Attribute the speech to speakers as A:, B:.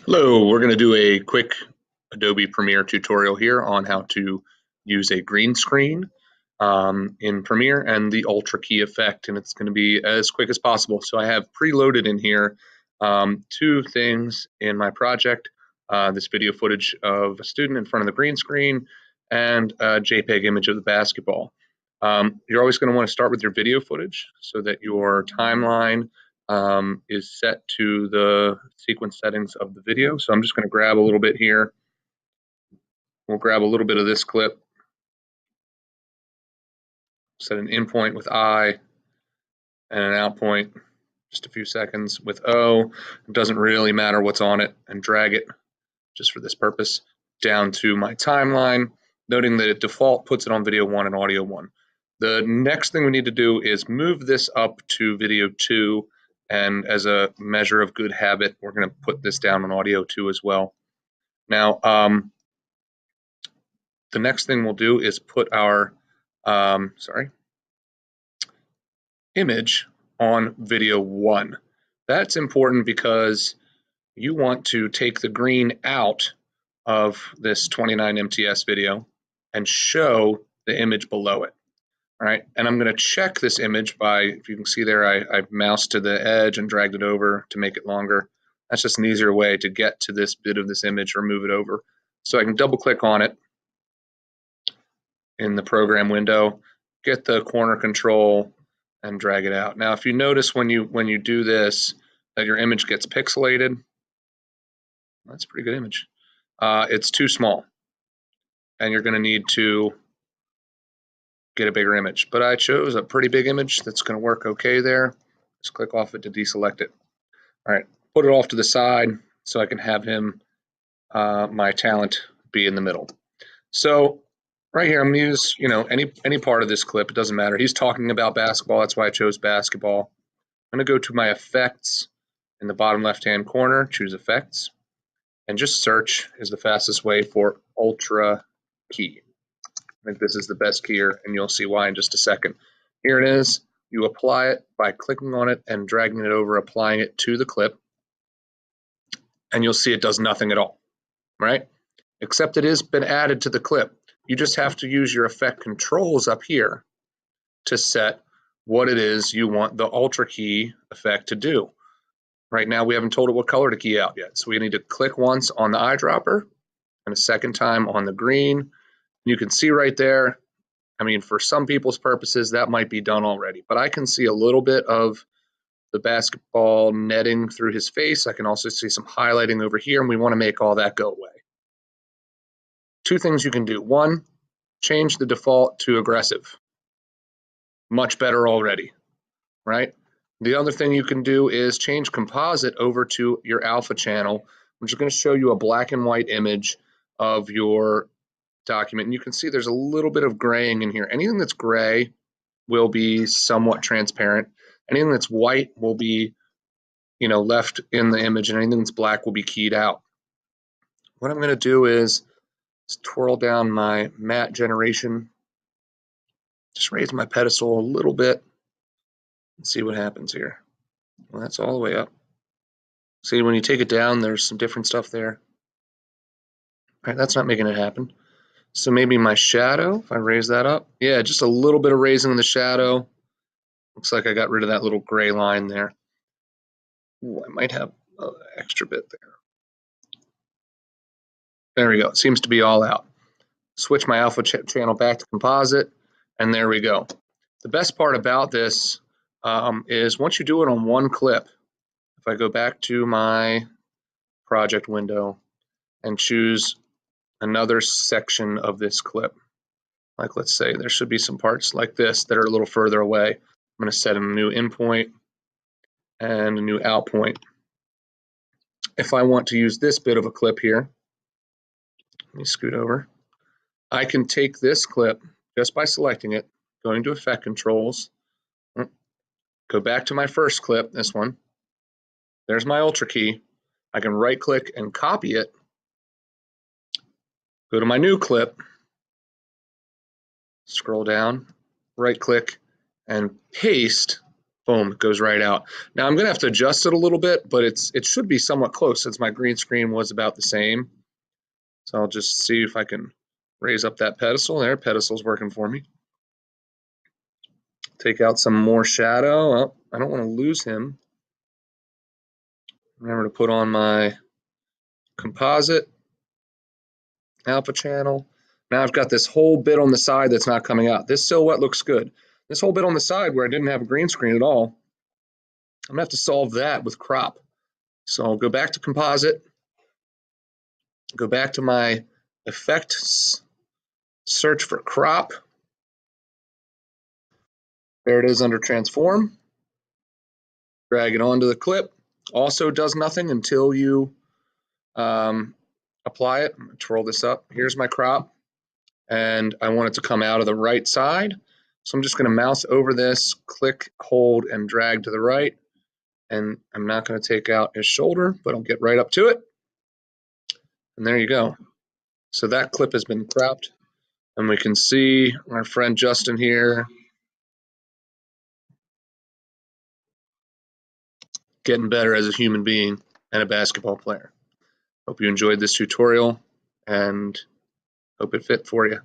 A: Hello, we're going to do a quick Adobe Premiere tutorial here on how to use a green screen in Premiere and the Ultra Key effect, and it's going to be as quick as possible. So I have preloaded in here two things in my project, this video footage of a student in front of the green screen and a JPEG image of the basketball. You're always going to want to start with your video footage so that your timeline is set to the sequence settings of the video. So I'm just going to grab a little bit here. We'll grab a little bit of this clip, set an in point with I and an out point, just a few seconds with O. It doesn't really matter what's on it, and drag it just for this purpose down to my timeline, noting that it default puts it on video 1 and audio 1. The next thing we need to do is move this up to video 2, and as a measure of good habit, we're going to put this down on audio 2 as well. Now, the next thing we'll do is put our image on video 1. That's important because you want to take the green out of this 29 MTS video and show the image below it. All right, and I'm going to check this image by, if you can see there, I moused to the edge and dragged it over to make it longer. That's just an easier way to get to this bit of this image or move it over. So I can double click on it in the program window, get the corner control and drag it out. Now, if you notice when you do this, that your image gets pixelated. That's a pretty good image. It's too small, and you're going to need to get a bigger image. But I chose a pretty big image that's going to work okay there. Just click off it to deselect it. All right, put it off to the side so I can have him, my talent, be in the middle. So right here, I'm going to use any part of this clip. It doesn't matter. He's talking about basketball. That's why I chose basketball. I'm going to go to my effects in the bottom left-hand corner, choose effects, and just search is the fastest way for Ultra Key. I think this is the best key here, and you'll see why in just a second. Here it is. You apply it by clicking on it and dragging it over, applying it to the clip, and you'll see it does nothing at all, right? Except it has been added to the clip. You just have to use your effect controls up here to set what it is you want the Ultra Key effect to do. Right now, we haven't told it what color to key out yet, so we need to click once on the eyedropper and a second time on the green. You can see right there, I mean, for some people's purposes, that might be done already, but I can see a little bit of the basketball netting through his face. I can also see some highlighting over here, and we want to make all that go away. Two things you can do. One, change the default to aggressive. Much better already, right? The other thing you can do is change composite over to your alpha channel, which is going to show you a black and white image of your document. And you can see there's a little bit of graying in here. Anything that's gray will be somewhat transparent. Anything that's white will be, left in the image, and anything that's black will be keyed out. What I'm going to do is twirl down my matte generation, just raise my pedestal a little bit, and see what happens here. Well, that's all the way up. See, when you take it down, there's some different stuff there. All right, that's not making it happen. So maybe my shadow, if I raise that up, yeah, just a little bit of raising in the shadow. Looks like I got rid of that little gray line there. Ooh, I might have an extra bit there. There we go. It seems to be all out. Switch my alpha channel back to composite, and there we go. The best part about this is once you do it on one clip, if I go back to my project window and choose another section of this clip, like let's say there should be some parts like this that are a little further away. I'm going to set a new in point and a new out point. If I want to use this bit of a clip here, let me scoot over. I can take this clip just by selecting it, going to effect controls, go back to my first clip, this one. There's my Ultra Key. I can right click and copy it, go to my new clip, scroll down, right click and paste Boom, it goes right out. Now I'm gonna have to adjust it a little bit, but it should be somewhat close since my green screen was about the same. So I'll just see if I can raise up that pedestal. There, pedestal's working for me. Take out some more shadow. Oh, I don't want to lose him. Remember to put on my composite alpha channel. Now I've got this whole bit on the side that's not coming out. This silhouette looks good. This whole bit on the side where I didn't have a green screen at all, I'm gonna have to solve that with crop. So I'll go back to composite, go back to my effects, search for crop. There it is under transform. Drag it onto the clip. Also does nothing until you apply it. I'm gonna twirl this up. Here's my crop, and I want it to come out of the right side. So I'm just gonna mouse over this, click, hold, and drag to the right. And I'm not gonna take out his shoulder, but I'll get right up to it. And there you go. So that clip has been cropped. And we can see our friend Justin here getting better as a human being and a basketball player. Hope you enjoyed this tutorial and hope it fit for you.